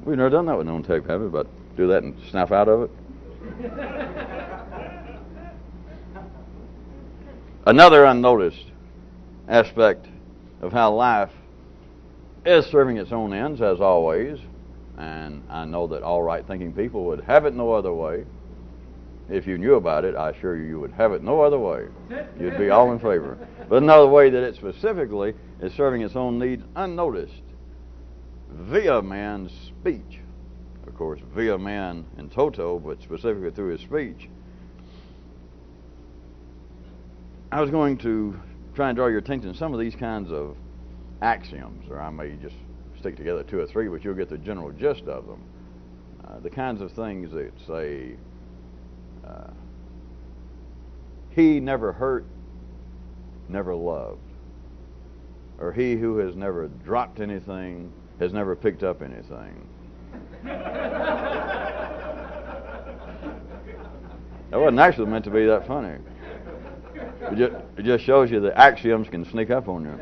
We've never done that with no tape, have we? But do that and snap out of it. Another unnoticed aspect of how life is serving its own ends, as always, and I know that all right-thinking people would have it no other way. If you knew about it, I assure you would have it no other way. You'd be all in favor. But another way that it specifically is serving its own needs unnoticed via man's speech. Of course, via man in toto, but specifically through his speech. I was going to try and draw your attention to some of these kinds of axioms, or I may just stick together 2 or 3, but you'll get the general gist of them. The kinds of things that say, he never hurt, never loved. Or he who has never dropped anything has never picked up anything. That wasn't actually meant to be that funny. It just shows you that axioms can sneak up on you.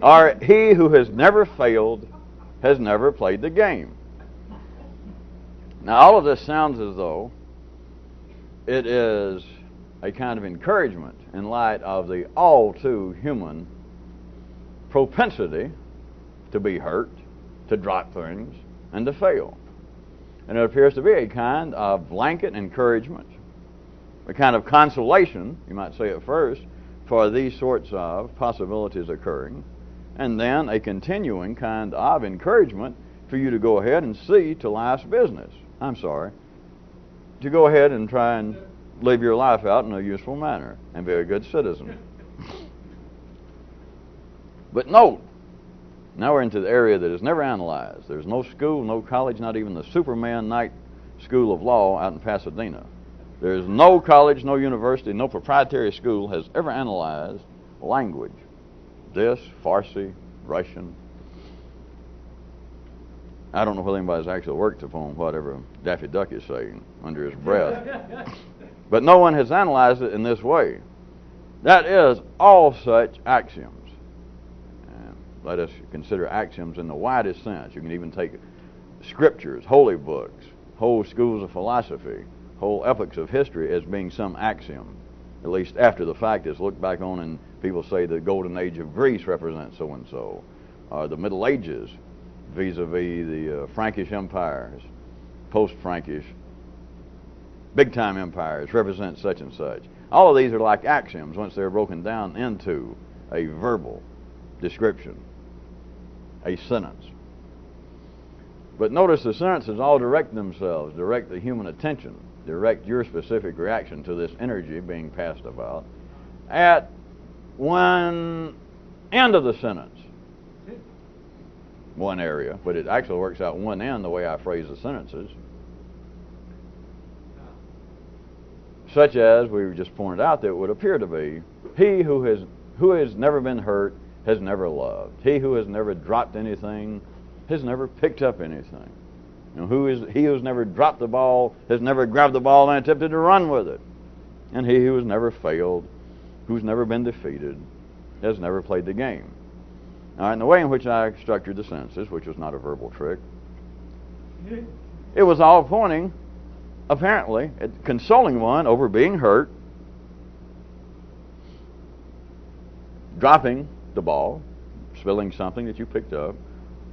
Or he who has never failed has never played the game. Now, all of this sounds as though it is a kind of encouragement in light of the all too human propensity to be hurt, to drop things, and to fail. And it appears to be a kind of blanket encouragement, a kind of consolation, you might say at first, for these sorts of possibilities occurring, and then a continuing kind of encouragement for you to go ahead and see to life's business. To go ahead and try and live your life out in a useful manner and be a good citizen. But note, now we're into the area that is never analyzed. There's no school, no college, not even the Superman Knight School of Law out in Pasadena. There's no college, no university, no proprietary school has ever analyzed language. This, Farsi, Russian. I don't know whether anybody's actually worked upon whatever Daffy Duck is saying under his breath. But no one has analyzed it in this way. That is all such axioms. Let us consider axioms in the widest sense. You can even take scriptures, holy books, whole schools of philosophy, whole epochs of history as being some axiom. At least after the fact is looked back on and people say the golden age of Greece represents so-and-so. Or the Middle Ages vis-a-vis the Frankish empires, post-Frankish, big-time empires represent such and such. All of these are like axioms once they're broken down into a verbal description, a sentence. But notice the sentences all direct themselves, direct the human attention, direct your specific reaction to this energy being passed about at one end of the sentence. One area, but it actually works out one end the way I phrase the sentences. Such as we just pointed out that it would appear to be, he who has never been hurt has never loved. He who has never dropped anything has never picked up anything. And he who's never dropped the ball has never grabbed the ball and attempted to run with it. And he who has never failed, who's never been defeated, has never played the game. All right, and the way in which I structured the sentences, which was not a verbal trick, it was all pointing, apparently, at consoling one over being hurt, dropping the ball, spilling something that you picked up,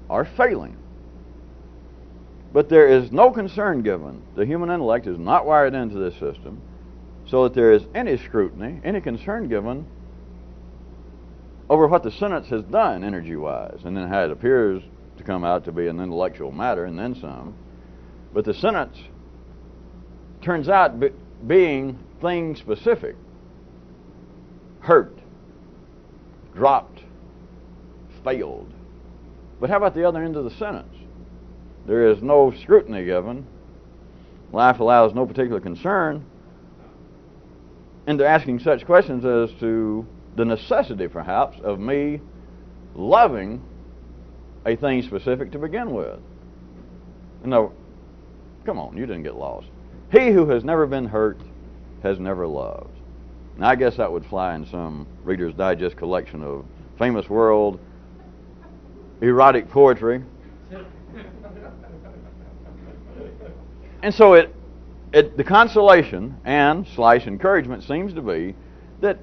or failing. But there is no concern given. The human intellect is not wired into this system so that there is any scrutiny, any concern given over what the sentence has done energy-wise, and then how it appears to come out to be an intellectual matter, and then some. But the sentence turns out being thing-specific. Hurt, dropped, failed. But how about the other end of the sentence? There is no scrutiny given. Life allows no particular concern into asking such questions as to the necessity, perhaps, of me loving a thing specific to begin with. No, come on, you didn't get lost. He who has never been hurt has never loved. Now, I guess that would fly in some Reader's Digest collection of famous world erotic poetry. And so the consolation and / encouragement seems to be that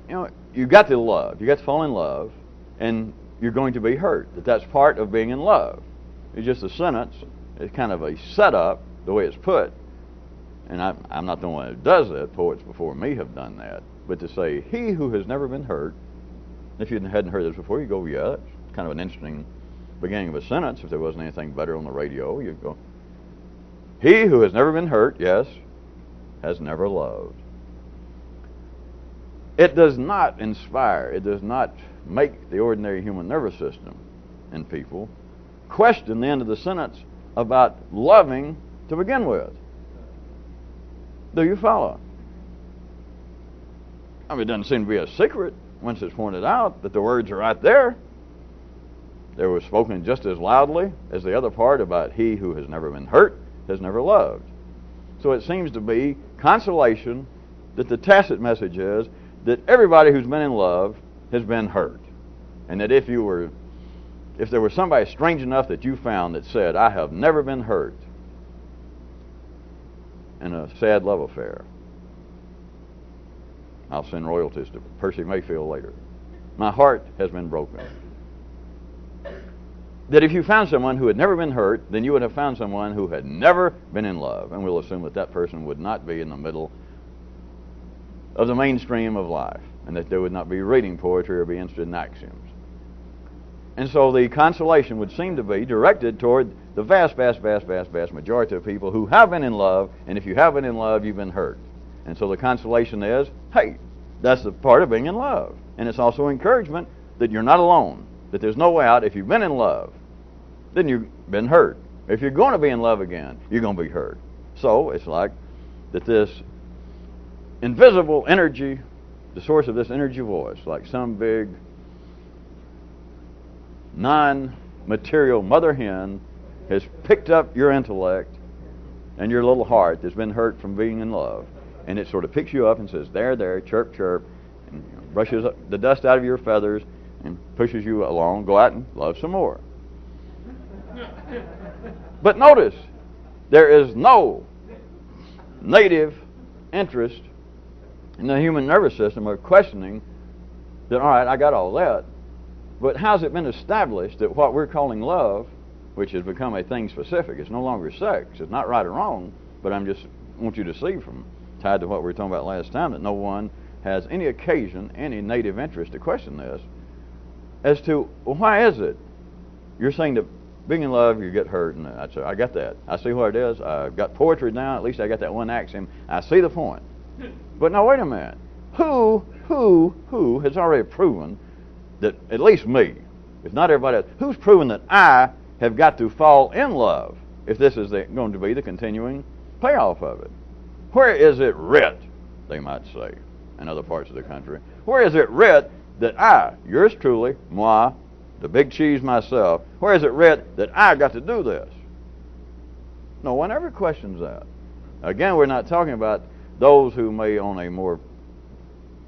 you got to love, you got to fall in love, and you're going to be hurt. That's part of being in love. It's just a sentence. It's kind of a setup, the way it's put. And I'm not the one who does that. Poets before me have done that. But to say, he who has never been hurt, if you hadn't heard this before, you go, yeah, that's kind of an interesting beginning of a sentence. If there wasn't anything better on the radio, you'd go, he who has never been hurt, yes, has never loved. It does not inspire, it does not make the ordinary human nervous system in people question the end of the sentence about loving to begin with. Do you follow? I mean, it doesn't seem to be a secret once it's pointed out that the words are right there. They were spoken just as loudly as the other part about he who has never been hurt has never loved. So it seems to be consolation that the tacit message is that everybody who's been in love has been hurt. And that if there was somebody strange enough that you found that said, I have never been hurt in a sad love affair, I'll send royalties to Percy Mayfield later. My heart has been broken. That if you found someone who had never been hurt, then you would have found someone who had never been in love. And we'll assume that that person would not be in the middle of the mainstream of life, and that they would not be reading poetry or be interested in axioms. And so the consolation would seem to be directed toward the vast majority of people who have been in love, and if you have been in love, you've been hurt. And so the consolation is, hey, that's the part of being in love. And it's also encouragement that you're not alone, that there's no way out. If you've been in love, then you've been hurt. If you're going to be in love again, you're going to be hurt. So it's like that this invisible energy, the source of this energy voice, like some big non-material mother hen, has picked up your intellect and your little heart that's been hurt from being in love, and it sort of picks you up and says, there, chirp, chirp, and brushes the dust out of your feathers and pushes you along. Go out and love some more. But notice, there is no native interest in the human nervous system of questioning that, all right, I got all that, but how's it been established that what we're calling love, which has become a thing specific, it's no longer sex, it's not right or wrong, but I just want you to see from tied to what we were talking about last time that no one has any occasion, any native interest to question this as to, well, why is it you're saying that being in love you get hurt, and I got that. I see what it is. I've got poetry down. At least I got that one axiom. I see the point. But now wait a minute. Who has already proven that, at least me, if not everybody else, who's proven that I have got to fall in love if this is going to be the continuing payoff of it? Where is it writ, they might say, in other parts of the country, where is it writ that I, yours truly, moi, the big cheese myself, where is it writ that I got to do this? No one ever questions that. Again, we're not talking about those who may on a more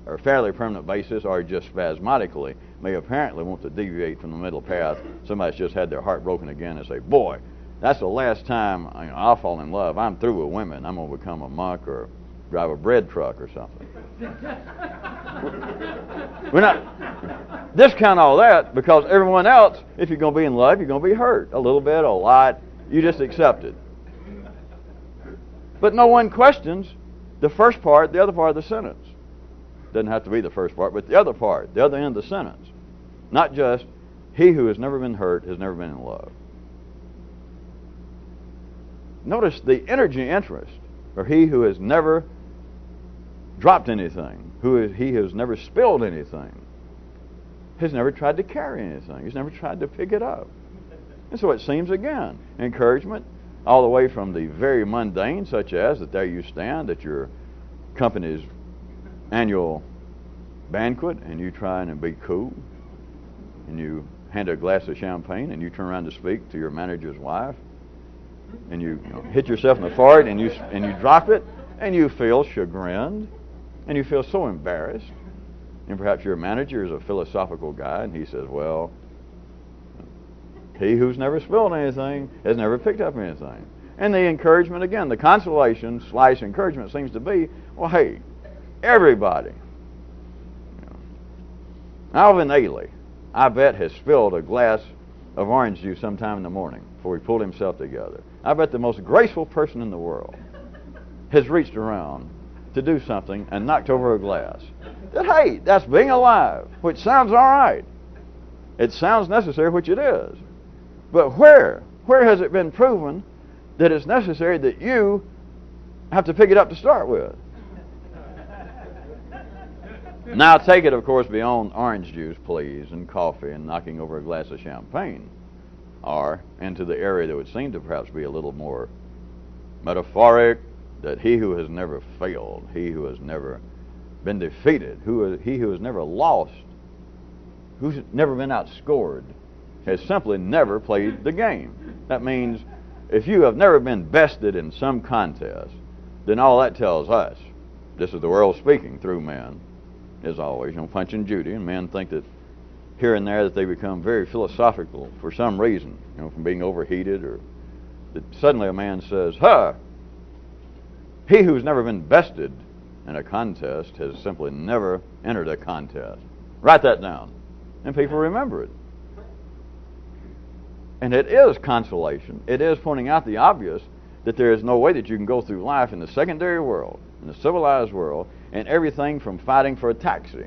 or fairly permanent basis or just spasmodically may apparently want to deviate from the middle path. Somebody's just had their heart broken again and say, boy, that's the last time I'll fall in love. I'm through with women. I'm going to become a monk or drive a bread truck or something. We're not discount all that, because everyone else, if you're going to be in love, you're going to be hurt. A little bit, a lot. You just accept it. But no one questions the first part, the other part of the sentence. Doesn't have to be the first part, but the other part, the other end of the sentence. Not just, he who has never been hurt has never been in love. Notice the energy interest, or he who has never dropped anything, he has never spilled anything, has never tried to carry anything, he's never tried to pick it up. And so it seems again, encouragement all the way from the very mundane, such as that there you stand at your company's annual banquet and you trying to be cool and you hand a glass of champagne and you turn around to speak to your manager's wife and you hit yourself in the forehead and you drop it and you feel chagrined and you feel so embarrassed, and perhaps your manager is a philosophical guy and he says, well, he who's never spilled anything has never picked up anything. And the encouragement, again, the consolation / encouragement seems to be, well, hey, everybody. Alvin Ailey, I bet, has spilled a glass of orange juice sometime in the morning before he pulled himself together. I bet the most graceful person in the world has reached around to do something and knocked over a glass. That, hey, that's being alive, which sounds all right. It sounds necessary, which it is. But where has it been proven that it's necessary that you have to pick it up to start with? Now take it, of course, beyond orange juice, please, and coffee and knocking over a glass of champagne, or into the area that would seem to perhaps be a little more metaphoric, that he who has never failed, he who has never been defeated, he who has never lost, who's never been outscored, has simply never played the game. That means if you have never been bested in some contest, then all that tells us, this is the world speaking through men, as always, Punch and Judy, and men think that here and there that they become very philosophical for some reason, from being overheated, or that suddenly a man says, he who's never been bested in a contest has simply never entered a contest. Write that down, and people remember it. And it is consolation. It is pointing out the obvious, that there is no way that you can go through life in the secondary world, in the civilized world, and everything from fighting for a taxi,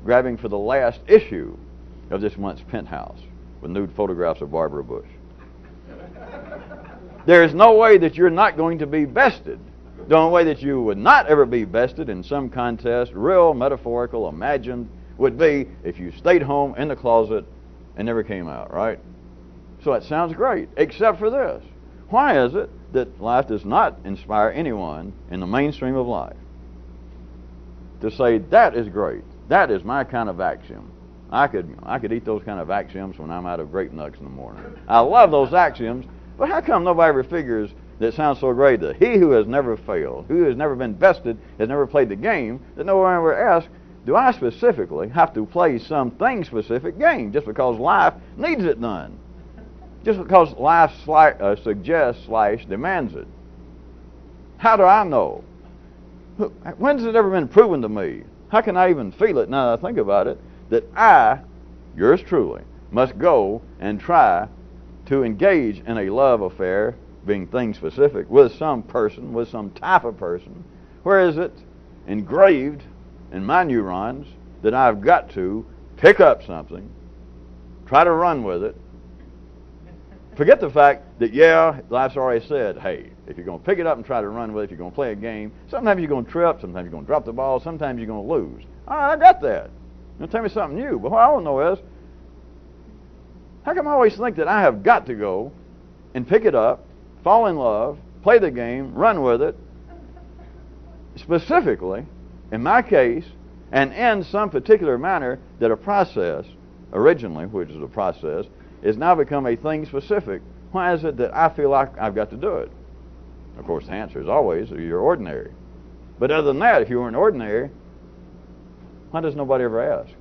grabbing for the last issue of this month's Penthouse with nude photographs of Barbara Bush. There is no way that you're not going to be bested. The only way that you would not ever be bested in some contest, real, metaphorical, imagined, would be if you stayed home in the closet and never came out, right? So that sounds great, except for this. Why is it that life does not inspire anyone in the mainstream of life to say, that is great, that is my kind of axiom? I could eat those kind of axioms when I'm out of grape nuts in the morning. I love those axioms, but how come nobody ever figures that sounds so great, that he who has never failed, who has never been bested, has never played the game, that no one ever asks, do I specifically have to play some thing-specific game just because life needs it done? Just because life suggests / demands it? How do I know? When's it ever been proven to me? How can I even feel it now that I think about it, that I, yours truly, must go and try to engage in a love affair, being thing-specific, with some person, with some type of person? Where is it engraved in my neurons that I've got to pick up something, try to run with it? Forget the fact that, life's already said, hey, if you're going to pick it up and try to run with it, if you're going to play a game, sometimes you're going to trip, sometimes you're going to drop the ball, sometimes you're going to lose. All right, I got that. You'll tell me something new. But what I want to know is, how come I always think that I have got to go and pick it up, fall in love, play the game, run with it, specifically, in my case, and in some particular manner, that a process, originally, which is a process, is now become a thing specific? Why is it that I feel like I've got to do it? Of course, the answer is always, you're ordinary. But other than that, if you weren't ordinary, why does nobody ever ask?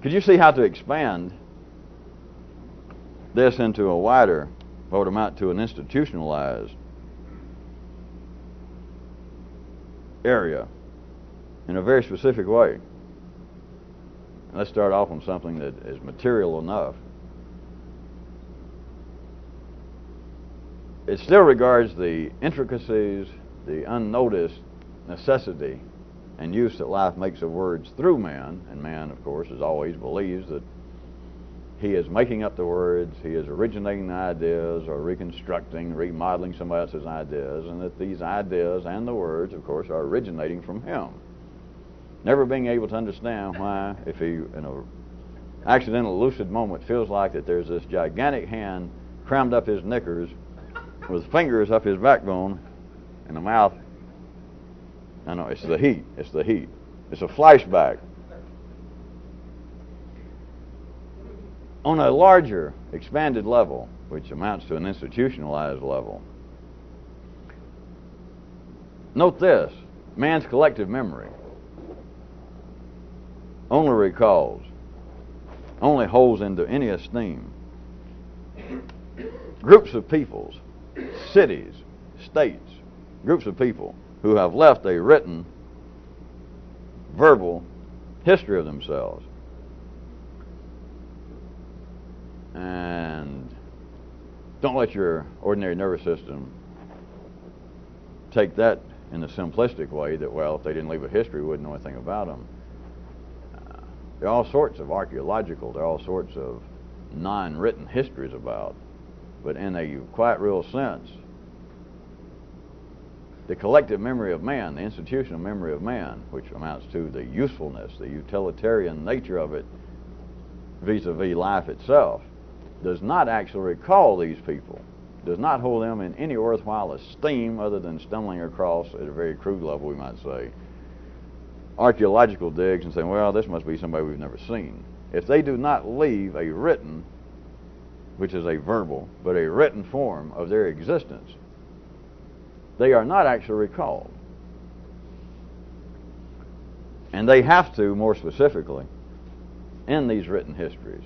Could you see how to expand this into a wider, what would amount to an institutionalized area in a very specific way? Let's start off on something that is material enough. It still regards the intricacies, the unnoticed necessity and use that life makes of words through man, and man, of course, as always believes that he is making up the words, he is originating the ideas, or reconstructing, remodeling somebody else's ideas, and that these ideas and the words, of course, are originating from him. Never being able to understand why, if he, in an accidental lucid moment, feels like that there's this gigantic hand crammed up his knickers with fingers up his backbone and a mouth. I know, it's the heat. It's the heat. It's a flashback. On a larger, expanded level, which amounts to an institutionalized level, note this. Man's collective memory only recalls, only holds into any esteem groups of peoples, cities, states, groups of people who have left a written, verbal history of themselves. And don't let your ordinary nervous system take that in the simplistic way that, well, if they didn't leave a history, we wouldn't know anything about them. There are all sorts of archaeological, there are all sorts of non-written histories about, but in a quite real sense, the collective memory of man, the institutional memory of man, which amounts to the usefulness, the utilitarian nature of it vis-a-vis life itself, does not actually recall these people, does not hold them in any worthwhile esteem other than stumbling across, at a very crude level we might say, archaeological digs and saying, well, this must be somebody we've never seen. If they do not leave a written, which is a verbal, but a written form of their existence, they are not actually recalled. And they have to, more specifically, in these written histories,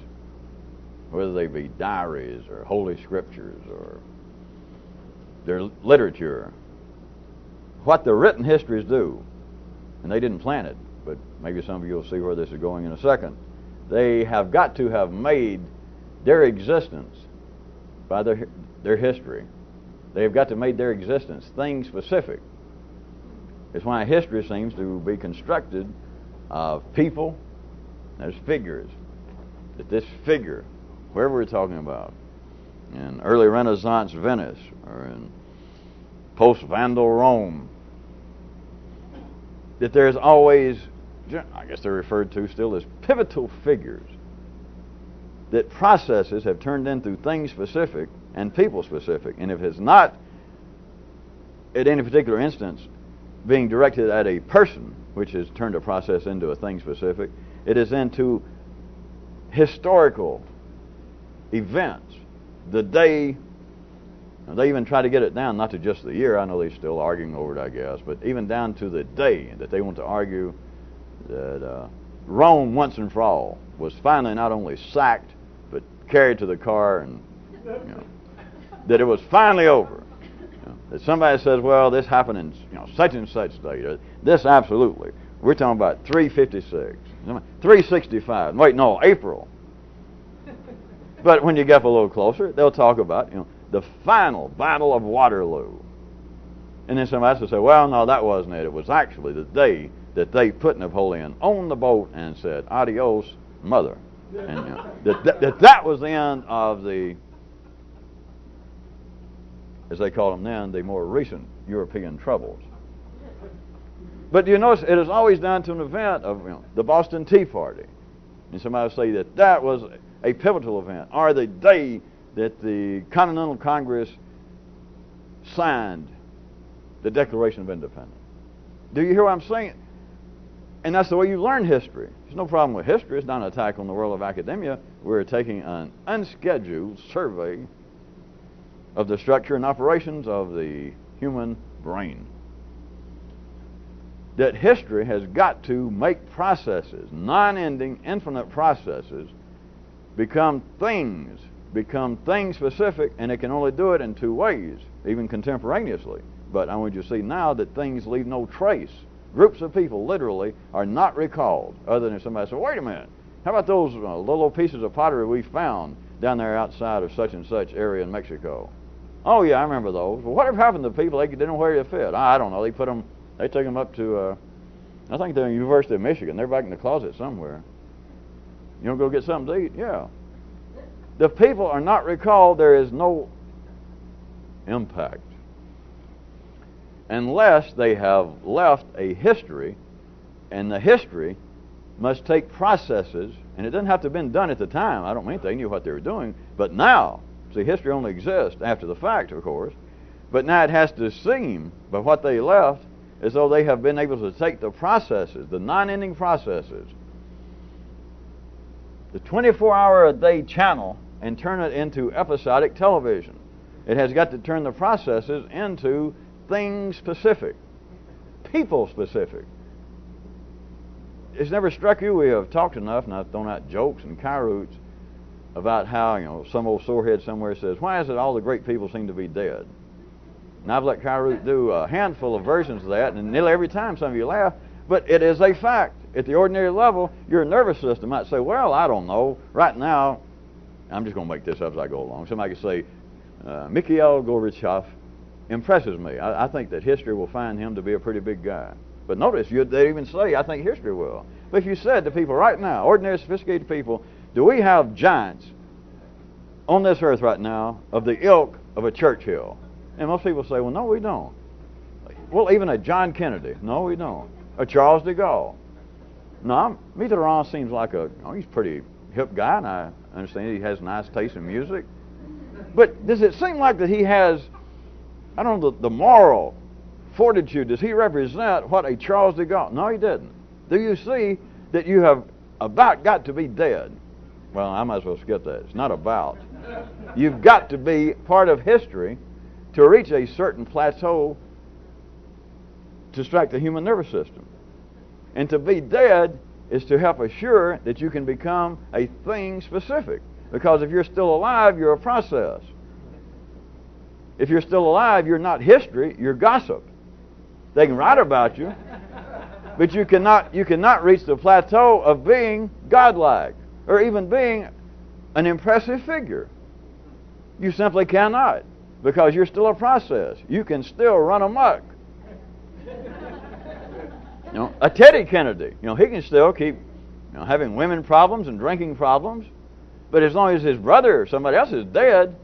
whether they be diaries or holy scriptures or their literature, what the written histories do, and they didn't plan it, but maybe some of you will see where this is going in a second, they have got to have made their existence by their history. They have got to make their existence thing specific. It's why history seems to be constructed of people as figures. That this figure, wherever we're talking about, in early Renaissance Venice or in post-Vandal Rome, that there's always, I guess they're referred to still as pivotal figures, that processes have turned into things specific and people specific. And if it's not, at any particular instance, being directed at a person, which has turned a process into a thing specific, it is into historical events. The day, they even try to get it down, not to just the year, I know they're still arguing over it, I guess, but even down to the day that they want to argue that Rome, once and for all, was finally not only sacked, but carried to the car, and that it was finally over. That somebody says, well, this happened in such and such date. This absolutely. We're talking about 356, 365. Wait, no, April. But when you get up a little closer, they'll talk about the final Battle of Waterloo. And then somebody else will say, well, no, that wasn't it. It was actually the day that they put Napoleon on the boat and said, adios, mother. And that was the end of the, as they call them then, the more recent European troubles. But you notice it is always down to an event of the Boston Tea Party. And somebody will say that was a pivotal event, or the day that the Continental Congress signed the Declaration of Independence. Do you hear what I'm saying? And that's the way you learn history. There's no problem with history. It's not an attack on the world of academia. We're taking an unscheduled survey of the structure and operations of the human brain. That history has got to make processes, non-ending, infinite processes, become things specific, and it can only do it in two ways, even contemporaneously. But I want you to see now that things leave no trace. Groups of people literally are not recalled, other than if somebody says, wait a minute, how about those little pieces of pottery we found down there outside of such and such area in Mexico? Oh yeah, I remember those. Well, whatever happened to the people? They didn't know where they fit. I don't know. They took them up to, I think the University of Michigan. They're back in the closet somewhere. You want to go get something to eat? Yeah. The people are not recalled. There is no impact unless they have left a history, and the history must take processes, and it doesn't have to have been done at the time. I don't mean they knew what they were doing, but now, see, history only exists after the fact, of course, but now it has to seem, by what they left, as though they have been able to take the processes, the non-ending processes, the 24-hour-a-day channel, and turn it into episodic television. It has got to turn the processes into things specific, people specific. It's never struck you, we have talked enough, and I've thrown out jokes and Kairouts about how, some old sorehead somewhere says, why is it all the great people seem to be dead? And I've let Kairout do a handful of versions of that, and nearly every time some of you laugh, but it is a fact. At the ordinary level, your nervous system might say, well, I don't know. Right now, I'm just going to make this up as I go along. Somebody could say, Mikhail Gorbachev impresses me. I think that history will find him to be a pretty big guy. But notice, they even say, I think history will. But if you said to people right now, ordinary, sophisticated people, do we have giants on this earth right now of the ilk of a Churchill? And most people say, well, no, we don't. Well, even a John Kennedy. No, we don't. A Charles de Gaulle. No, Mitterrand seems like he's a pretty hip guy, and I understand he has nice taste in music. But does it seem like that he has, I don't know, the moral fortitude? Does he represent what a Charles de Gaulle? No, he didn't. Do you see that you have about got to be dead? Well, I might as well skip that. It's not about. You've got to be part of history to reach a certain plateau to strike the human nervous system. And to be dead is to help assure that you can become a thing specific. Because if you're still alive, you're a process. If you're still alive, you're not history, you're gossip. They can write about you, but you cannot reach the plateau of being godlike or even being an impressive figure. You simply cannot, because you're still a process. You can still run amok. A Teddy Kennedy, he can still keep having women problems and drinking problems, but as long as his brother or somebody else is dead,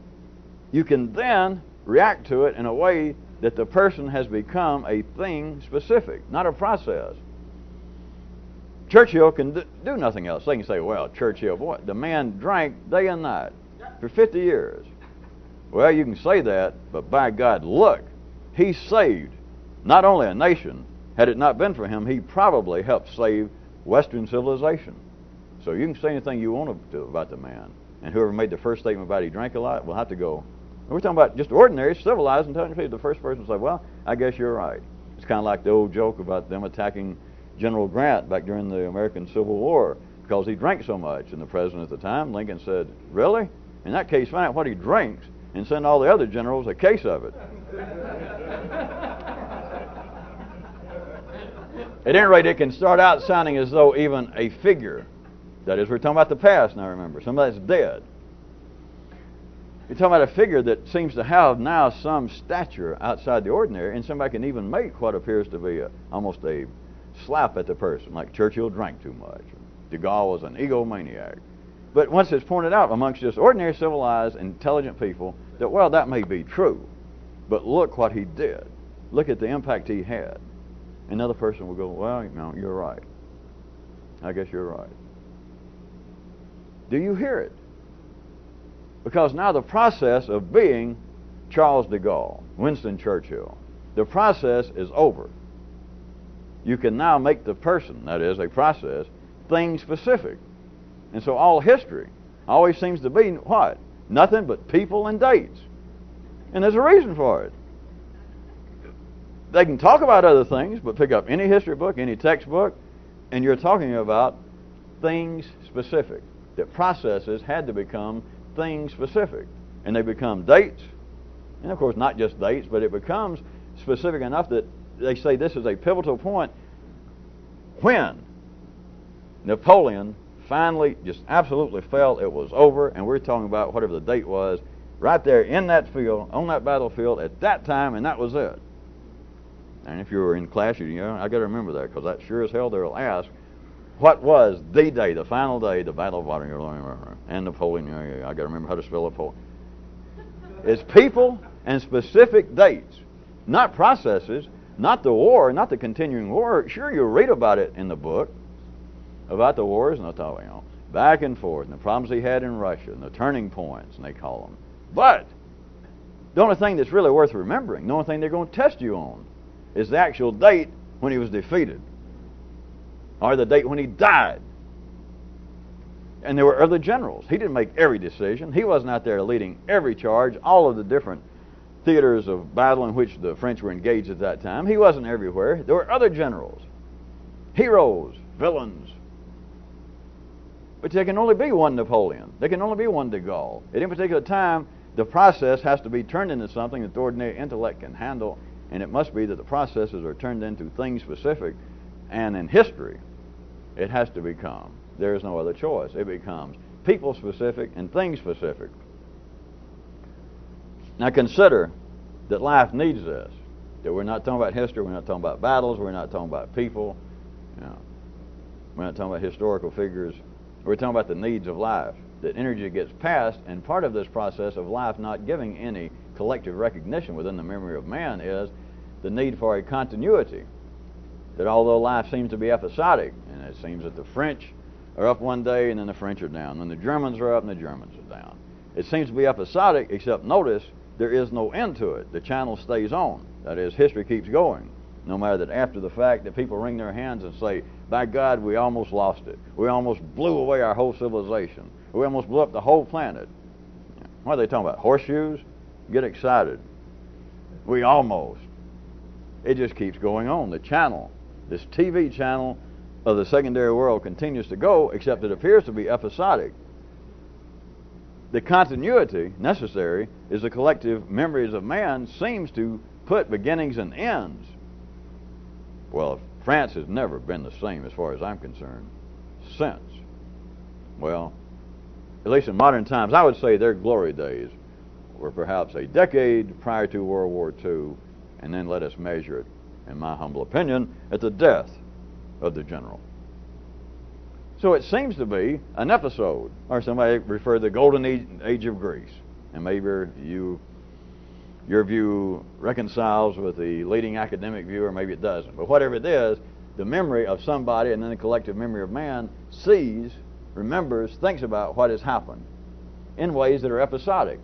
you can then react to it in a way that the person has become a thing specific, not a process. Churchill can do nothing else. They can say, well, Churchill, boy, the man drank day and night for 50 years. Well, you can say that, but by God, look, he saved not only a nation. Had it not been for him, he probably helped save Western civilization. So you can say anything you want to about the man. And whoever made the first statement about he drank a lot will have to go. We're talking about just ordinary, civilized, intelligent people. The first person will say, well, I guess you're right. It's kind of like the old joke about them attacking General Grant back during the American Civil War because he drank so much. And the president at the time, Lincoln, said, really? In that case, find out what he drinks and send all the other generals a case of it. At any rate, it can start out sounding as though even a figure, that is, we're talking about the past now, remember, somebody that's dead. You're talking about a figure that seems to have now some stature outside the ordinary, and somebody can even make what appears to be almost a slap at the person, like Churchill drank too much, de Gaulle was an egomaniac. But once it's pointed out amongst just ordinary, civilized, intelligent people, that, well, that may be true, but look what he did. Look at the impact he had. Another person will go, well, you're right. I guess you're right. Do you hear it? Because now the process of being Charles de Gaulle, Winston Churchill, the process is over. You can now make the person, that is, a process, thing specific. And so all history always seems to be what? Nothing but people and dates. And there's a reason for it. They can talk about other things, but pick up any history book, any textbook, and you're talking about things specific. That processes had to become things specific. And they become dates. And of course, not just dates, but it becomes specific enough that they say this is a pivotal point when Napoleon finally just absolutely felt it was over, and we're talking about whatever the date was, right there in that field, on that battlefield, at that time, and that was it. And if you were in class, I got to remember that, because that sure as hell they'll ask, what was the day, the final day, the Battle of Waterloo, and Napoleon? I got to remember how to spell Napoleon. It's people and specific dates, not processes, not the war, not the continuing war. Sure, you read about it in the book, about the wars, and they'll talk, back and forth, and the problems he had in Russia, and the turning points, and they call them. But the only thing that's really worth remembering, the only thing they're going to test you on, is the actual date when he was defeated, or the date when he died. And there were other generals. He didn't make every decision. He wasn't out there leading every charge, all of the different theaters of battle in which the French were engaged at that time. He wasn't everywhere. There were other generals, heroes, villains. But there can only be one Napoleon. There can only be one de Gaulle. At any particular time, the process has to be turned into something that the ordinary intellect can handle, and it must be that the processes are turned into things specific, and in history, it has to become. There is no other choice. It becomes people specific and things specific. Now consider that life needs this. That we're not talking about history, we're not talking about battles, we're not talking about people, we're not talking about historical figures. We're talking about the needs of life. That energy gets passed, and part of this process of life not giving any collective recognition within the memory of man is the need for a continuity. That although life seems to be episodic, and it seems that the French are up one day and then the French are down, then the Germans are up and the Germans are down. It seems to be episodic, except notice there is no end to it. The channel stays on. That is, history keeps going. No matter that after the fact that people wring their hands and say, by God, we almost lost it. We almost blew away our whole civilization. We almost blew up the whole planet. What are they talking about? Horseshoes? Get excited. We almost. It just keeps going on. The channel, this TV channel of the secondary world continues to go, except it appears to be episodic. The continuity necessary is the collective memories of man seems to put beginnings and ends. Well, France has never been the same as far as I'm concerned since. Well, at least in modern times, I would say their glory days were perhaps a decade prior to World War II, and then let us measure it, in my humble opinion, at the death of the general. So it seems to be an episode, or somebody referred to the golden age of Greece, and maybe your view reconciles with the leading academic view, or maybe it doesn't. But whatever it is, the memory of somebody and then the collective memory of man sees, remembers, thinks about what has happened in ways that are episodic.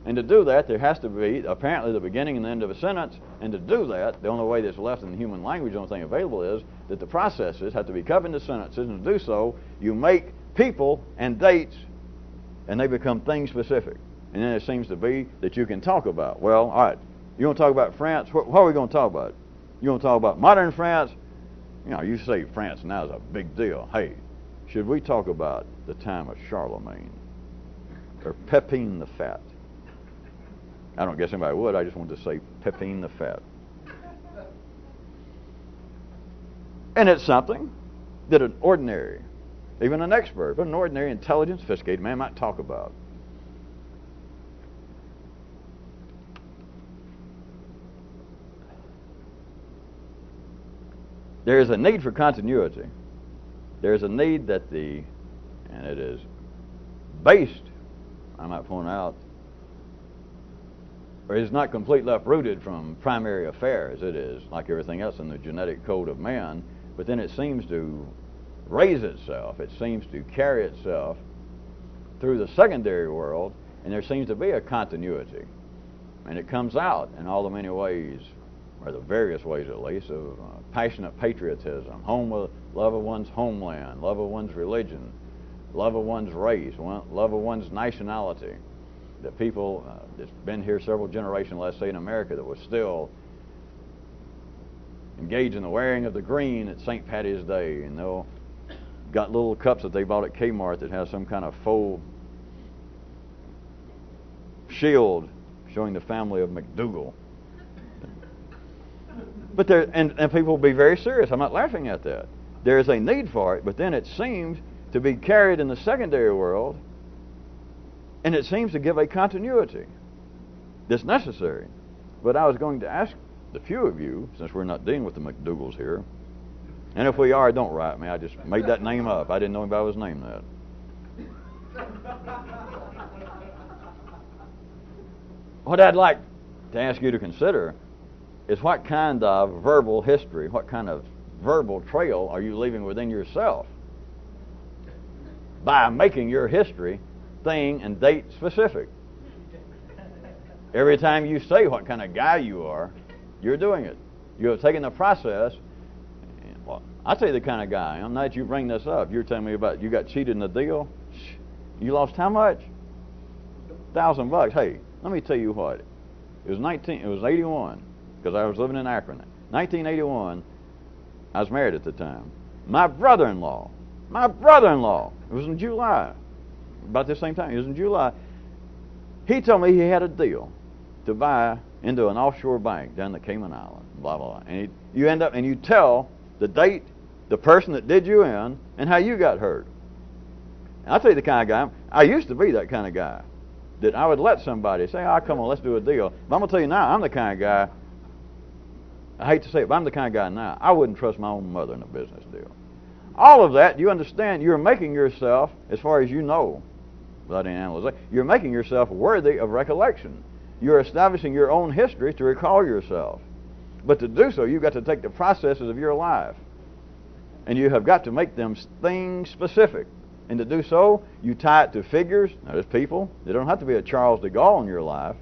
And to do that, there has to be apparently the beginning and the end of a sentence. And to do that, the only way that's left in the human language, the only thing available is that the processes have to be cut into sentences. And to do so, you make people and dates, and they become things specific. And then it seems to be that you can talk about. Well, all right, you want to talk about France? What are we going to talk about? You want to talk about modern France? You say France now is a big deal. Hey, should we talk about the time of Charlemagne or Pepin the Fat? I don't guess anybody would. I just wanted to say Pepin the Fat. And it's something that an ordinary, even an expert, but an ordinary, intelligent, sophisticated man might talk about. There is a need for continuity. There is a need that and it is based, I might point out, or is not completely uprooted from primary affairs. It is, like everything else in the genetic code of man, but then it seems to raise itself. It seems to carry itself through the secondary world, and there seems to be a continuity. And it comes out in all the many ways, or the various ways at least, of passionate patriotism, love of one's homeland, love of one's religion, love of one's race, love of one's nationality. That people that's been here several generations, let's say in America, that was still engaged in the wearing of the green at St. Patty's Day, and they'll got little cups that they bought at Kmart that has some kind of faux shield showing the family of McDougal. But and people will be very serious. I'm not laughing at that. There is a need for it, but then it seems to be carried in the secondary world, and it seems to give a continuity that's necessary. But I was going to ask the few of you, since we're not dealing with the McDougals here, and if we are, don't write me. I just made that name up. I didn't know anybody was named that. What I'd like to ask you to consider is what kind of verbal history, what kind of verbal trail are you leaving within yourself by making your history thing and date specific. Every time you say what kind of guy you are, you're doing it. You have taken the process. Well, I'll tell you the kind of guy I am. Now that you bring this up, you're telling me about you got cheated in the deal. You lost how much? $1,000. Hey, let me tell you what. It was 81, because I was living in Akron. 1981, I was married at the time. My brother-in-law, it was in July, about the same time, it was in July, he told me he had a deal to buy into an offshore bank down the Cayman Islands, blah, blah, blah. And you end up, and you tell the date, the person that did you in, and how you got hurt. And I'll tell you the kind of guy, I used to be that kind of guy, that I would let somebody say, oh, come on, let's do a deal. But I'm going to tell you now, I'm the kind of guy, I hate to say it, but I'm the kind of guy now, I wouldn't trust my own mother in a business deal. All of that, you understand, you're making yourself, as far as you know, without any analysis, you're making yourself worthy of recollection. You're establishing your own history to recall yourself. But to do so, you've got to take the processes of your life, and you have got to make them things specific. And to do so, you tie it to figures. Now, there's people. There don't have to be a Charles de Gaulle in your life.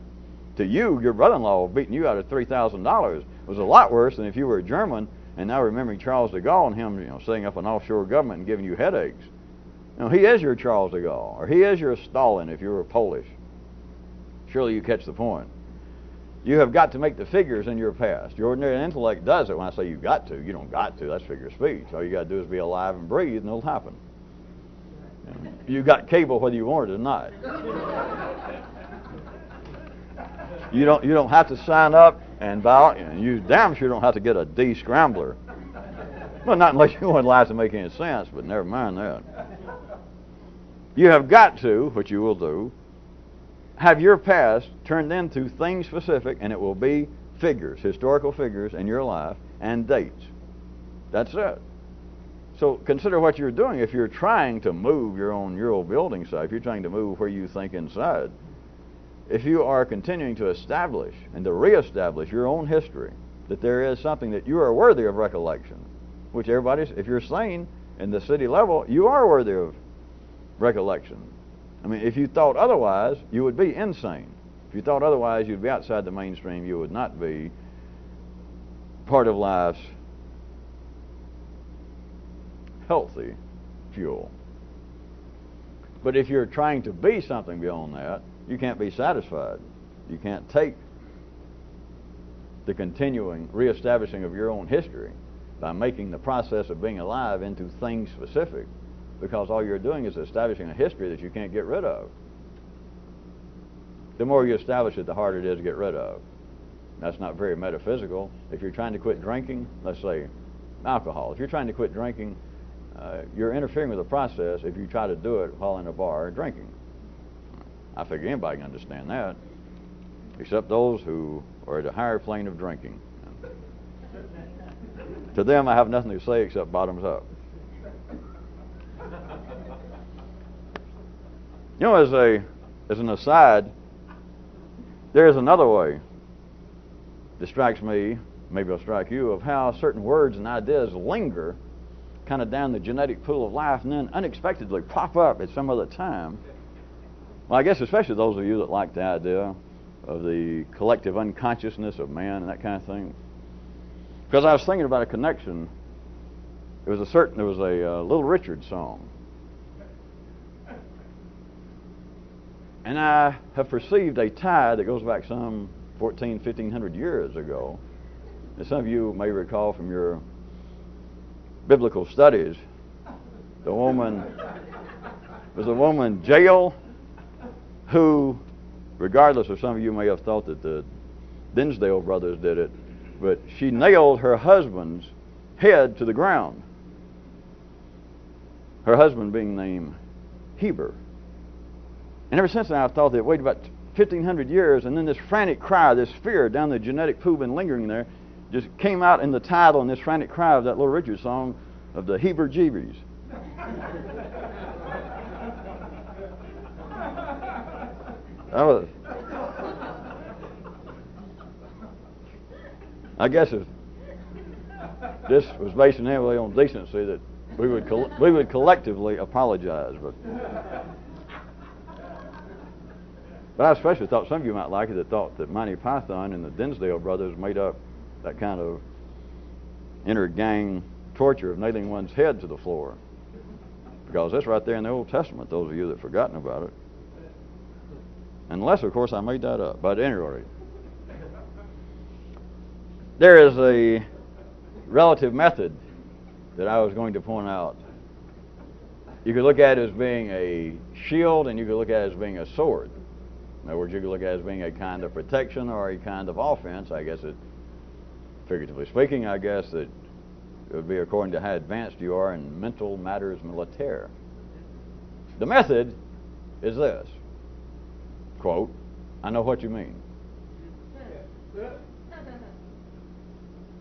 To you, your brother-in-law beating you out of $3,000 was a lot worse than if you were a German and now remembering Charles de Gaulle and him, setting up an offshore government and giving you headaches. He is your Charles de Gaulle, or he is your Stalin if you were Polish. Surely you catch the point. You have got to make the figures in your past. Your ordinary intellect does it. When I say you've got to, you don't got to. That's figure of speech. All you got to do is be alive and breathe, and it'll happen. You got cable whether you want it or not. You don't have to sign up and buy, and you damn sure don't have to get a D scrambler. Well, not unless you want life to make any sense, but never mind that. You have got to, which you will do, have your past turned into things specific, and it will be figures, historical figures in your life, and dates. That's it. So consider what you're doing. If you're trying to move your own neural building site, if you're trying to move where you think inside, if you are continuing to establish and to reestablish your own history, that there is something that you are worthy of recollection, which if you're sane in the city level, you are worthy of recollection. I mean, if you thought otherwise, you would be insane. If you thought otherwise, you'd be outside the mainstream. You would not be part of life's healthy fuel. But if you're trying to be something beyond that, you can't be satisfied. You can't take the continuing reestablishing of your own history by making the process of being alive into things specific, because all you're doing is establishing a history that you can't get rid of. The more you establish it, the harder it is to get rid of. That's not very metaphysical. If you're trying to quit drinking, let's say alcohol, if you're trying to quit drinking, you're interfering with the process if you try to do it while in a bar drinking. I figure anybody can understand that, except those who are at a higher plane of drinking. To them, I have nothing to say except bottoms up. As an aside, there is another way that strikes me, maybe it'll strike you, of how certain words and ideas linger kind of down the genetic pool of life and then unexpectedly pop up at some other time. Well, I guess especially those of you that like the idea of the collective unconsciousness of man and that kind of thing. Because I was thinking about a connection. There was a Little Richard song. And I have perceived a tie that goes back some 1,500 years ago. As some of you may recall from your biblical studies, was a woman, Jael, who, regardless of some of you may have thought that the Dinsdale brothers did it, but she nailed her husband's head to the ground. Her husband being named Heber. And ever since then I've thought that it waited about 1,500 years, and then this frantic cry, this fear down the genetic pool been lingering there, just came out in the title and this frantic cry of that Little Richard song of the Heber Jeebies. I guess if this was based heavily on decency, that we would collectively apologize, but I especially thought some of you might like it that thought that Monty Python and the Dinsdale brothers made up that kind of inter-gang torture of nailing one's head to the floor, because that's right there in the Old Testament, those of you that have forgotten about it. Unless, of course, I made that up. But at any rate, There is a relative method that I was going to point out. You could look at it as being a shield, and you could look at it as being a sword. In other words, you could look at it as being a kind of protection or a kind of offense. I guess it, figuratively speaking, I guess that it would be according to how advanced you are in mental matters militaire. The method is this, quote, I know what you mean.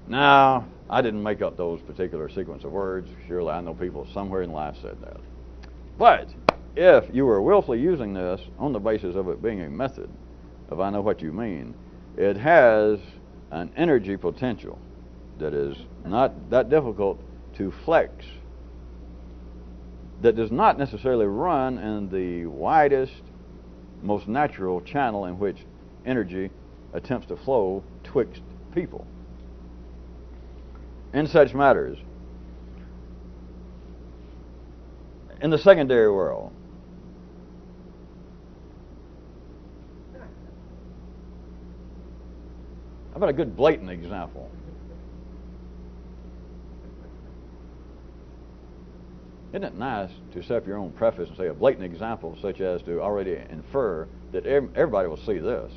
Now, I didn't make up those particular sequence of words. Surely I know people somewhere in life said that. But if you were willfully using this on the basis of it being a method of I know what you mean, it has an energy potential that is not that difficult to flex, that does not necessarily run in the widest, most natural channel in which energy attempts to flow twixt people. In such matters, in the secondary world, how about a good blatant example? Isn't it nice to set up your own preface and say a blatant example such as to already infer that everybody will see this?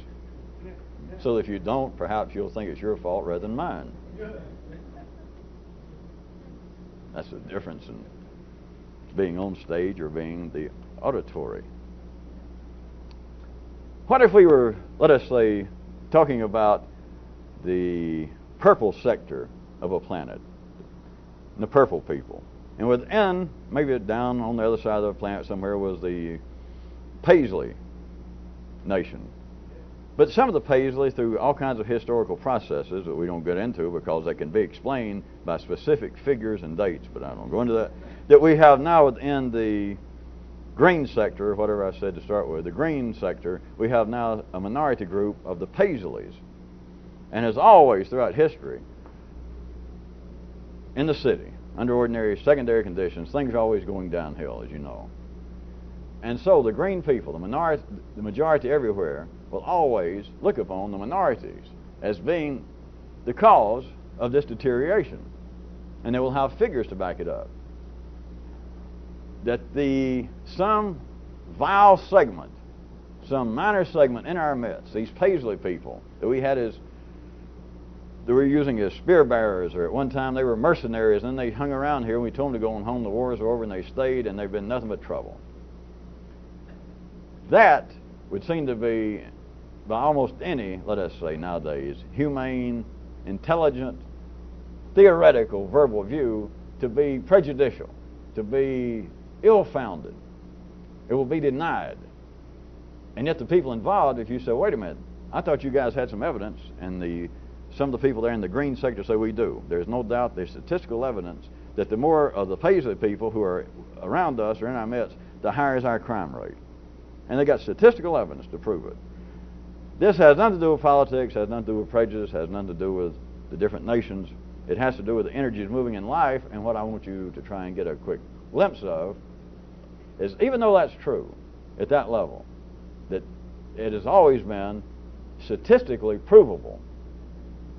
So that if you don't, perhaps you'll think it's your fault rather than mine. That's the difference in being on stage or being the auditory. What if we were, let us say, talking about the purple sector of a planet, the purple people, and within, maybe down on the other side of the planet somewhere, was the Paisley nation. But some of the Paisley, through all kinds of historical processes that we don't get into because they can be explained by specific figures and dates, but I don't go into that, that we have now within the green sector, whatever I said to start with, the green sector, we have now a minority group of the Paisleys. And as always throughout history, in the city, under ordinary secondary conditions, things are always going downhill, as you know. And so the green people, the majority everywhere, will always look upon the minorities as being the cause of this deterioration. And they will have figures to back it up. That some vile segment, some minor segment in our midst, these Paisley people that we had as, that we were using as spear bearers, or at one time they were mercenaries, and then they hung around here and we told them to go on home, the wars were over, and they stayed, and they've been nothing but trouble. That would seem to be, by almost any, let us say nowadays, humane, intelligent, theoretical, verbal view, to be prejudicial, to be ill-founded. It will be denied. And yet the people involved, if you say, wait a minute, I thought you guys had some evidence, and some of the people there in the green sector say we do. There's no doubt, there's statistical evidence that the more of the Paisley people who are around us or in our midst, the higher is our crime rate. And they got statistical evidence to prove it. This has nothing to do with politics, has nothing to do with prejudice, has nothing to do with the different nations. It has to do with the energies moving in life, and what I want you to try and get a quick glimpse of is, even though that's true at that level, that it has always been statistically provable,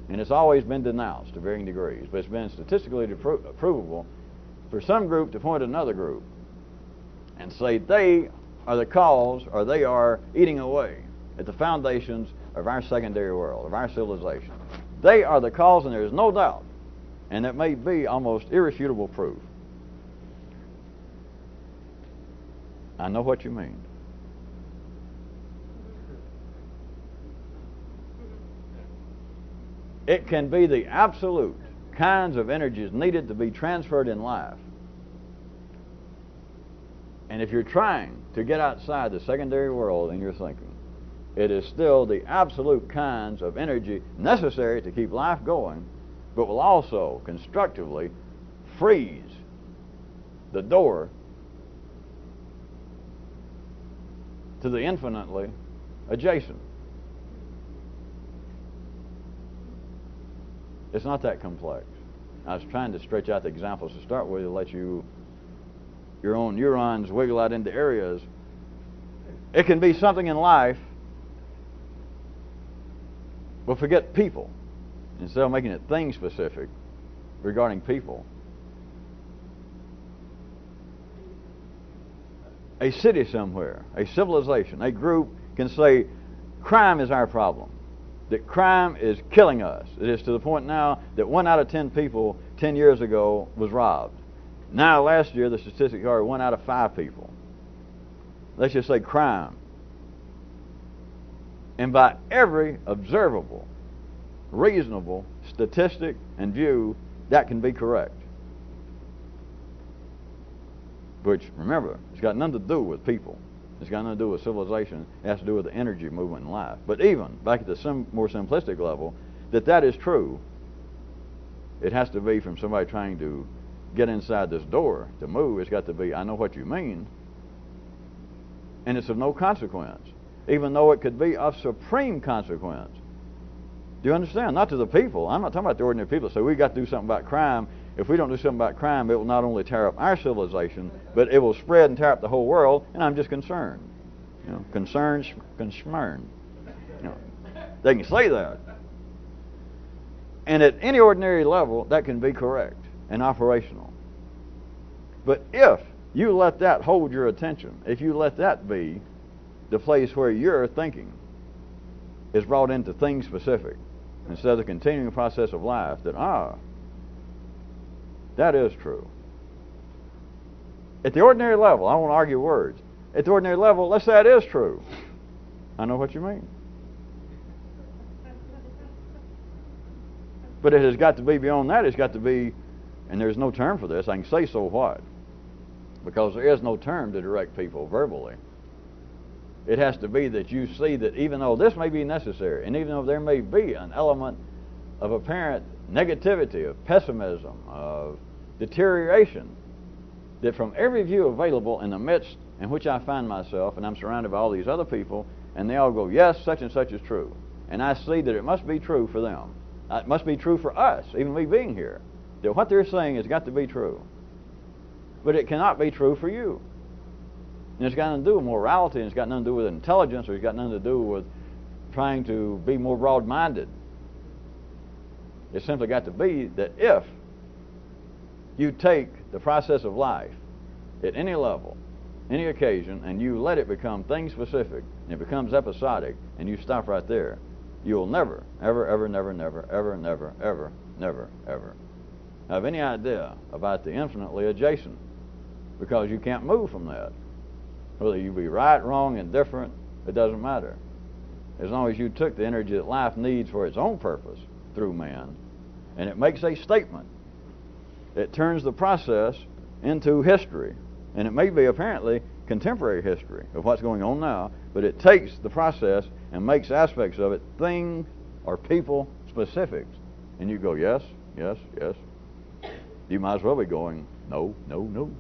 and it's always been denounced to varying degrees, but it's been statistically provable for some group to point at another group and say they are the cause, or they are eating away at the foundations of our secondary world, of our civilization. They are the cause, and there is no doubt, and it may be almost irrefutable proof. I know what you mean. It can be the absolute kinds of energies needed to be transferred in life. And if you're trying to get outside the secondary world in your thinking, it is still the absolute kinds of energy necessary to keep life going, but will also constructively freeze the door to the infinitely adjacent. It's not that complex. I was trying to stretch out the examples to start with to let your own neurons wiggle out into areas. It can be something in life, but forget people. instead of making it thing specific regarding people. A city somewhere, a civilization, a group can say, crime is our problem. That crime is killing us. It is to the point now that 1 out of 10 people 10 years ago was robbed. Now, last year, the statistics are 1 out of 5 people. Let's just say crime. And by every observable, reasonable statistic and view, that can be correct. Which, remember, it's got nothing to do with people. It's got nothing to do with civilization. It has to do with the energy movement in life. But even, back at the more simplistic level, that is true, it has to be from somebody trying to get inside this door to move. It's got to be, I know what you mean, and it's of no consequence, even though it could be of supreme consequence. Do you understand? Not to the people. I'm not talking about the ordinary people. So we've got to do something about crime. If we don't do something about crime, it will not only tear up our civilization, but it will spread and tear up the whole world, and I'm just concerned. Concerned. They can say that. And at any ordinary level, that can be correct and operational. But if you let that hold your attention, if you let that be the place where your thinking is brought into things specific, instead of the continuing process of life, that is true. At the ordinary level, I don't want to argue words. At the ordinary level, let's say that is true. I know what you mean. But it has got to be beyond that. It's got to be, and there's no term for this. I can say so what? Because there is no term to direct people verbally. It has to be that you see that even though this may be necessary, and even though there may be an element of apparent negativity, of pessimism, of deterioration, that from every view available in the midst in which I find myself, and I'm surrounded by all these other people, and they all go, yes, such and such is true. And I see that it must be true for them. It must be true for us, even me being here, that what they're saying has got to be true. But it cannot be true for you. And it's got nothing to do with morality, and it's got nothing to do with intelligence, or it's got nothing to do with trying to be more broad-minded. It's simply got to be that if you take the process of life at any level, any occasion, and you let it become thing-specific, and it becomes episodic, and you stop right there, you'll never, ever, ever, never, never, ever, never, ever, never, ever have any idea about the infinitely adjacent, because you can't move from that. Whether you be right, wrong, indifferent, it doesn't matter. As long as you took the energy that life needs for its own purpose through man, and it makes a statement, it turns the process into history. And it may be apparently contemporary history of what's going on now, but it takes the process and makes aspects of it thing or people specifics. And you go, yes, yes, yes. You might as well be going, no, no, no.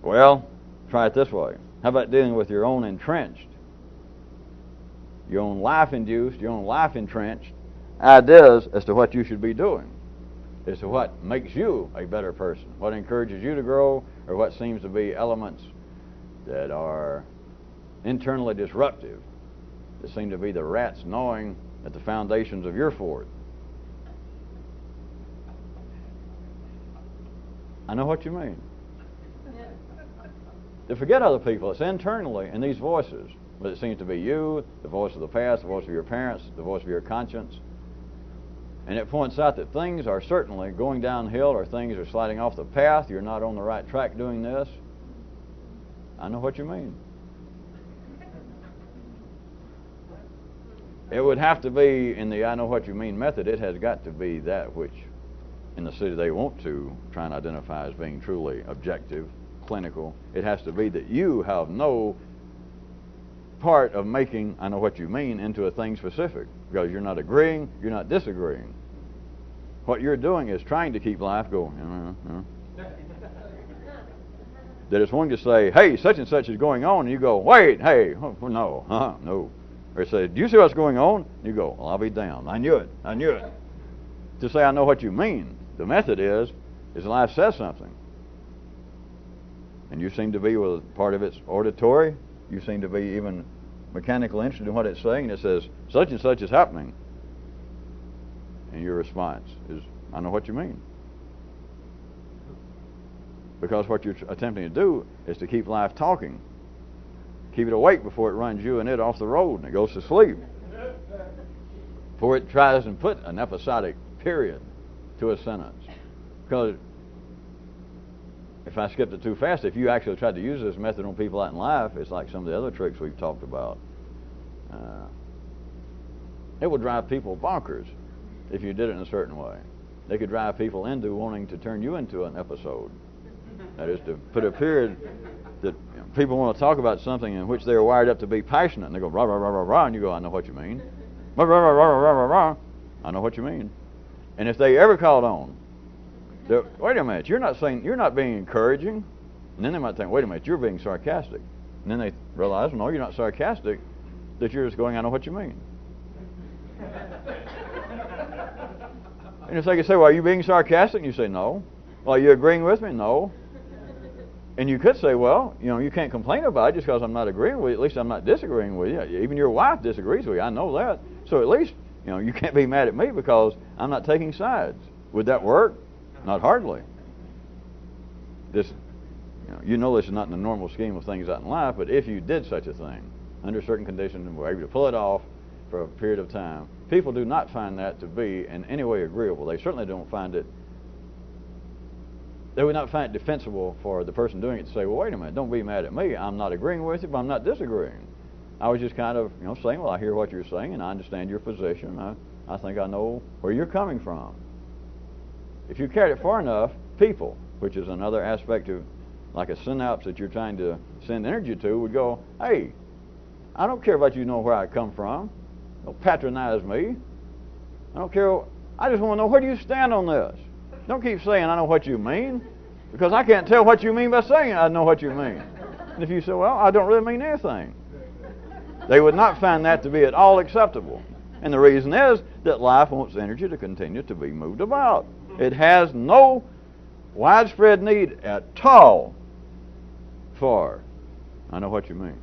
Well, try it this way. How about dealing with your own entrenched, your own life-induced, your own life-entrenched ideas as to what you should be doing, as to what makes you a better person, what encourages you to grow, or what seems to be elements that are internally disruptive, that seem to be the rats gnawing at the foundations of your fort. I know what you mean. To forget other people, it's internally in these voices, but it seems to be you, the voice of the past, the voice of your parents, the voice of your conscience. And it points out that things are certainly going downhill, or things are sliding off the path. You're not on the right track doing this. I know what you mean. It would have to be in the I know what you mean method. It has got to be that which in the city they want to try and identify as being truly objective, clinical. It has to be that you have no part of making I know what you mean into a thing specific, because you're not agreeing, you're not disagreeing. What you're doing is trying to keep life going. That it's one to say, hey, such and such is going on, and you go, wait, hey, oh, no, no. Or say, do you see what's going on? You go, well, I'll be damned. I knew it. To say I know what you mean, the method is life says something. And you seem to be with part of its auditory. You seem to be even mechanically interested in what it's saying. It says, such and such is happening. And your response is, I know what you mean. Because what you're attempting to do is to keep life talking. Keep it awake before it runs you and it off the road and it goes to sleep. Before it tries and put an episodic period to a sentence. Because if I skipped it too fast, if you actually tried to use this method on people out in life, it's like some of the other tricks we've talked about. It would drive people bonkers if you did it in a certain way. They could drive people into wanting to turn you into an episode. That is, to put a period that people want to talk about something in which they're wired up to be passionate, and they go rah rah rah rah rah, and you go, I know what you mean. Rah rah rah rah rah rah rah. I know what you mean. And if they ever called on, wait a minute, you're not being encouraging, and then they might think, wait a minute, you're being sarcastic, and then they realize, no, you're not sarcastic, that you're just going, I know what you mean. And if they could say, well, are you being sarcastic? And you say, no. Well, are you agreeing with me? No. And you could say, well, you can't complain about it just because I'm not agreeing with you. At least I'm not disagreeing with you. Even your wife disagrees with you. I know that. So at least, you can't be mad at me because I'm not taking sides. Would that work? Not hardly. This, this is not in the normal scheme of things out in life, but if you did such a thing, under certain conditions, and were able to pull it off for a period of time, people do not find that to be in any way agreeable. They certainly don't find it. They would not find it defensible for the person doing it to say, well, wait a minute, don't be mad at me. I'm not agreeing with you, but I'm not disagreeing. I was just kind of, saying, well, I hear what you're saying, and I understand your position. I think I know where you're coming from. If you carried it far enough, people, which is another aspect of, like a synapse that you're trying to send energy to, would go, hey, I don't care about you know where I come from. Don't patronize me. I don't care. I just want to know, where do you stand on this? Don't keep saying, I know what you mean, because I can't tell what you mean by saying I know what you mean. And if you say, well, I don't really mean anything, they would not find that to be at all acceptable. And the reason is that life wants energy to continue to be moved about. It has no widespread need at all for, I know what you mean,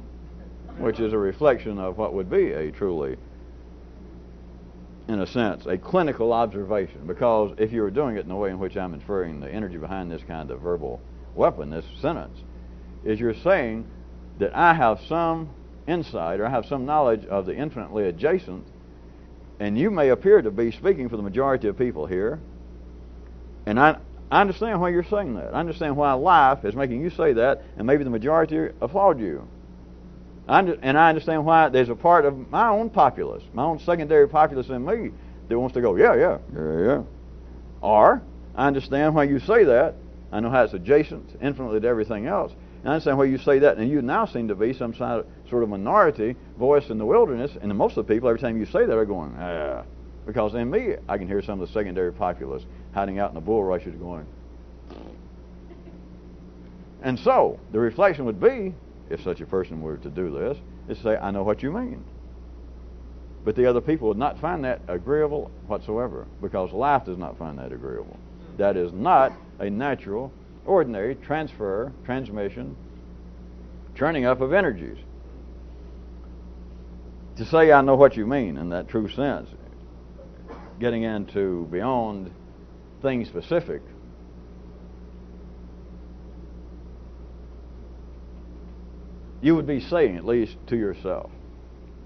which is a reflection of what would be a truly, in a sense, a clinical observation. Because if you were doing it in the way in which I'm inferring the energy behind this kind of verbal weapon, this sentence, is you're saying that I have some insight or I have some knowledge of the infinitely adjacent, and you may appear to be speaking for the majority of people here, and I understand why you're saying that. I understand why life is making you say that, and maybe the majority applaud you. And I understand why there's a part of my own populace, my own secondary populace in me, that wants to go, yeah. Or, I understand why you say that. I know how it's adjacent infinitely to everything else. And I understand why you say that, and you now seem to be some sort of minority voice in the wilderness, and most of the people, every time you say that, are going, ah. Because in me, I can hear some of the secondary populace hiding out in the bulrushes going. And so, the reflection would be, if such a person were to do this, is to say, I know what you mean. But the other people would not find that agreeable whatsoever, because life does not find that agreeable. That is not a natural, ordinary transmission, turning up of energies. To say I know what you mean in that true sense, getting into beyond things specific, you would be saying, at least to yourself,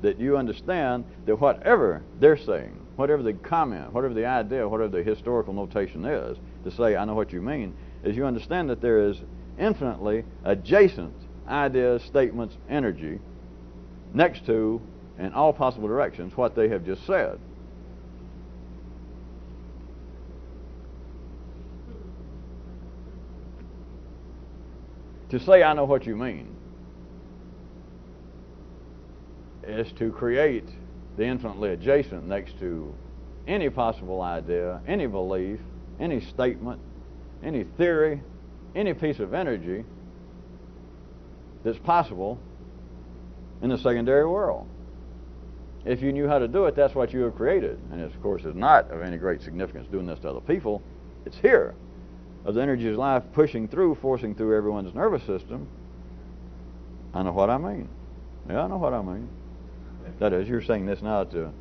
that you understand that whatever they're saying, whatever the comment, whatever the idea, whatever the historical notation is, to say, I know what you mean, is you understand that there is infinitely adjacent ideas, statements, energy, next to, in all possible directions, what they have just said. To say, I know what you mean, is to create the infinitely adjacent next to any possible idea, any belief, any statement, any theory, any piece of energy that's possible in the secondary world. If you knew how to do it, that's what you have created. And it, of course, is not of any great significance doing this to other people. It's here. of the energies of life pushing through, forcing through everyone's nervous system, I know what I mean. Yeah, I know what I mean. That is, you're saying this now to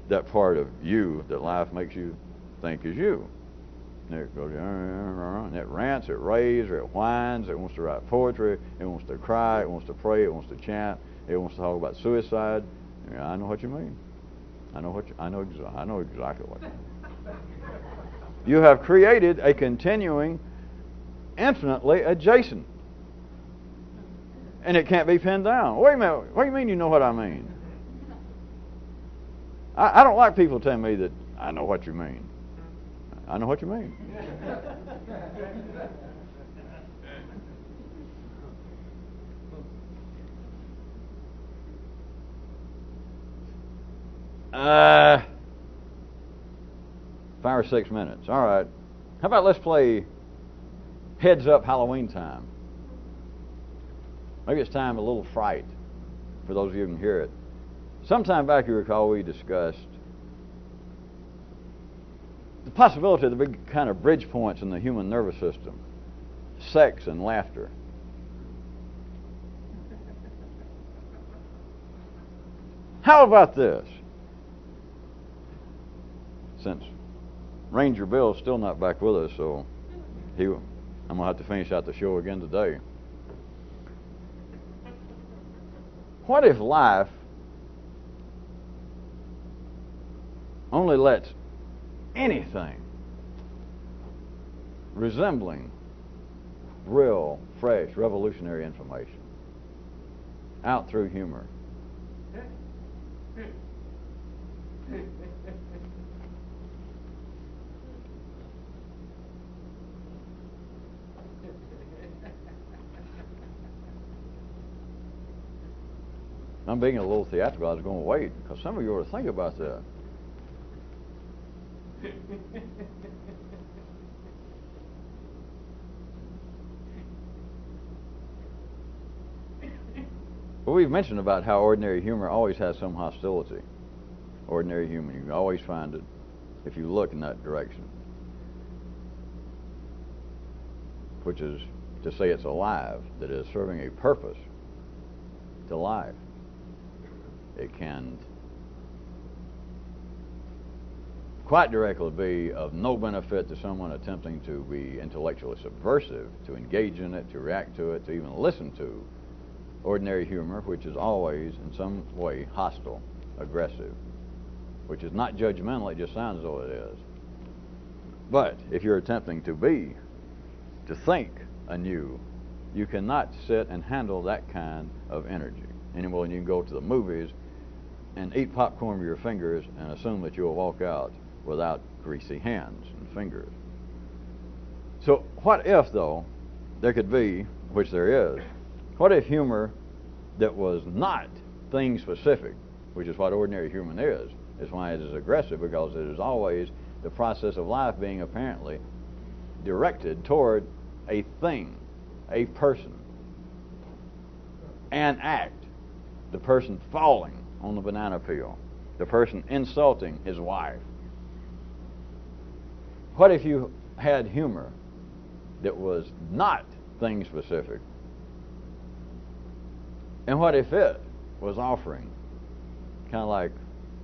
that part of you that life makes you think is you. And it goes, and it rants, it raves, or it whines, it wants to write poetry, it wants to cry, it wants to pray, it wants to chant, it wants to talk about suicide. Yeah, I know what you mean. I know exactly what you mean. You have created a continuing, infinitely adjacent. And it can't be pinned down. Wait a minute, what do you mean you know what I mean? I don't like people telling me that I know what you mean. I know what you mean. Uh, 5 or 6 minutes. All right. How about let's play Heads Up Halloween Time? Maybe it's time a little fright for those of you who can hear it. Sometime back, you recall, we discussed the possibility of the big kind of bridge points in the human nervous system: sex and laughter. How about this? Since Ranger Bill's still not back with us, so I'm going to have to finish out the show again today. What if life only lets anything resembling real, fresh, revolutionary information out through humor? I'm being a little theatrical. I was going to wait because some of you ought to think about that. Well, we've mentioned about how ordinary humor always has some hostility. Ordinary humor, you can always find it if you look in that direction. Which is to say it's alive, that is serving a purpose to life. It can quite directly be of no benefit to someone attempting to be intellectually subversive, to engage in it, to react to it, to even listen to ordinary humor, which is always in some way hostile, aggressive, which is not judgmental, it just sounds as though it is. But if you're attempting to think anew, you cannot sit and handle that kind of energy any more than you can go to the movies and eat popcorn with your fingers and assume that you'll walk out without greasy hands and fingers. So what if, though, there could be, which there is, what if humor that was not thing specific, which is what ordinary humor is why it is aggressive, because it is always the process of life being apparently directed toward a thing, a person, an act, the person falling on the banana peel, the person insulting his wife. What if you had humor that was not thing specific? And what if it was offering, kind of like,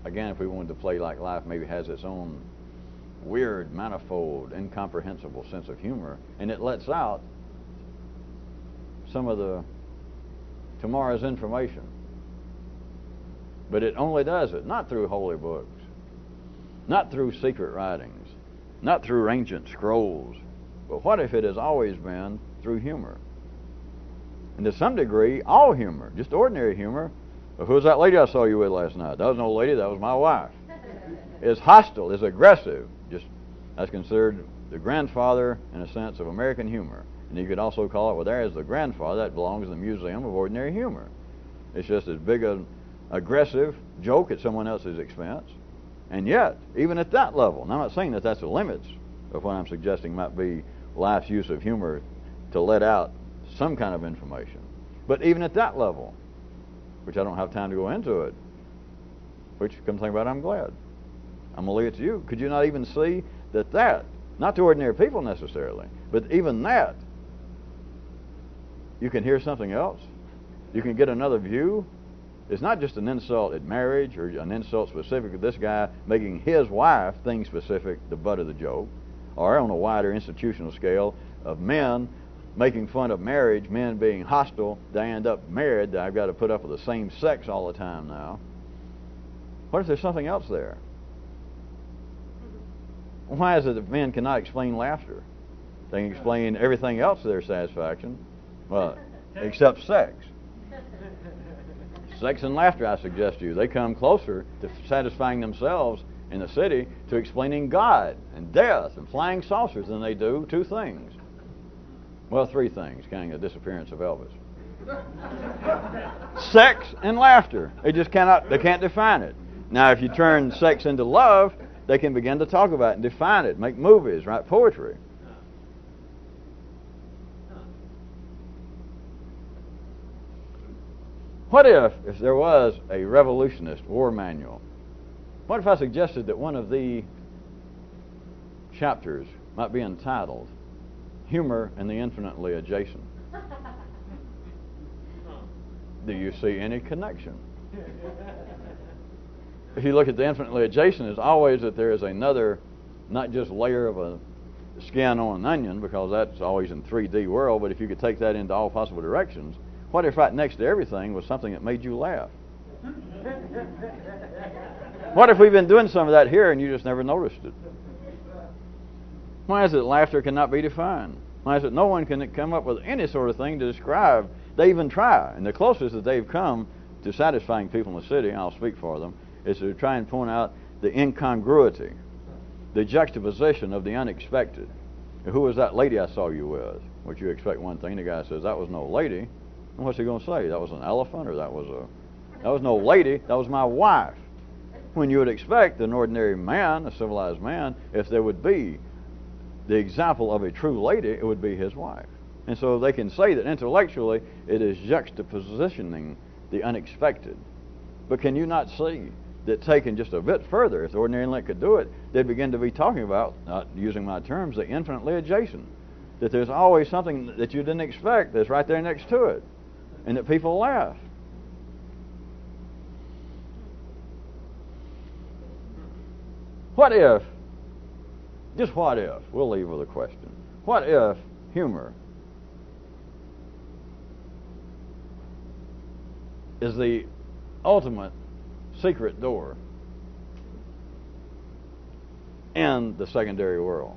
again, if we wanted to play like life maybe has its own weird, manifold, incomprehensible sense of humor, and it lets out some of the tomorrow's information. But it only does it not through holy books, not through secret writings, not through ancient scrolls, but what if it has always been through humor? And to some degree, all humor, just ordinary humor. Well, who was that lady I saw you with last night? That was no lady, that was my wife. Is hostile, is aggressive. Just that's considered the grandfather, in a sense, of American humor. And you could also call it, well, there is the grandfather that belongs in the Museum of Ordinary Humor. It's just as big an aggressive joke at someone else's expense. And yet, even at that level, and I'm not saying that that's the limits of what I'm suggesting might be life's use of humor to let out some kind of information. But even at that level, which I don't have time to go into it, which, come to think about it, I'm glad. I'm going to leave it to you. Could you not even see that Not to ordinary people necessarily, but even that, you can hear something else. You can get another view. It's not just an insult at marriage or an insult specific to this guy making his wife thing specific the butt of the joke, or on a wider institutional scale of men making fun of marriage, men being hostile. They end up married. I've got to put up with the same sex all the time now. What if there's something else there? Why is it that men cannot explain laughter? They can explain everything else to their satisfaction, well, except sex. Sex and laughter, I suggest to you, they come closer to satisfying themselves in the city to explaining God and death and flying saucers than they do two things. Well, three things, counting the disappearance of Elvis. Sex and laughter. They can't define it. Now, if you turn sex into love, they can begin to talk about it and define it, make movies, write poetry. What if there was a revolutionist war manual? What if I suggested that one of the chapters might be entitled Humor and the Infinitely Adjacent? Do you see any connection? If you look at the infinitely adjacent, it's always that there is another, not just layer of a skin on an onion, because that's always in 3D world, but if you could take that into all possible directions, what if right next to everything was something that made you laugh? What if we've been doing some of that here and you just never noticed it? Why is it laughter cannot be defined? Why is it no one can come up with any sort of thing to describe? They even try, and the closest that they've come to satisfying people in the city, and I'll speak for them, is to try and point out the incongruity, the juxtaposition of the unexpected. Who was that lady I saw you with? Which you expect one thing, the guy says, that was no lady. And what's he going to say? That was an elephant, or that was no lady, that was my wife. When you would expect an ordinary man, a civilized man, if there would be the example of a true lady, it would be his wife. And so they can say that intellectually it is juxtapositioning the unexpected. But can you not see that taken just a bit further, if the ordinary intellect could do it, they'd begin to be talking about, not using my terms, the infinitely adjacent. That there's always something that you didn't expect that's right there next to it, and that people laugh. What if, just what if, we'll leave with a question. What if humor is the ultimate secret door in the secondary world?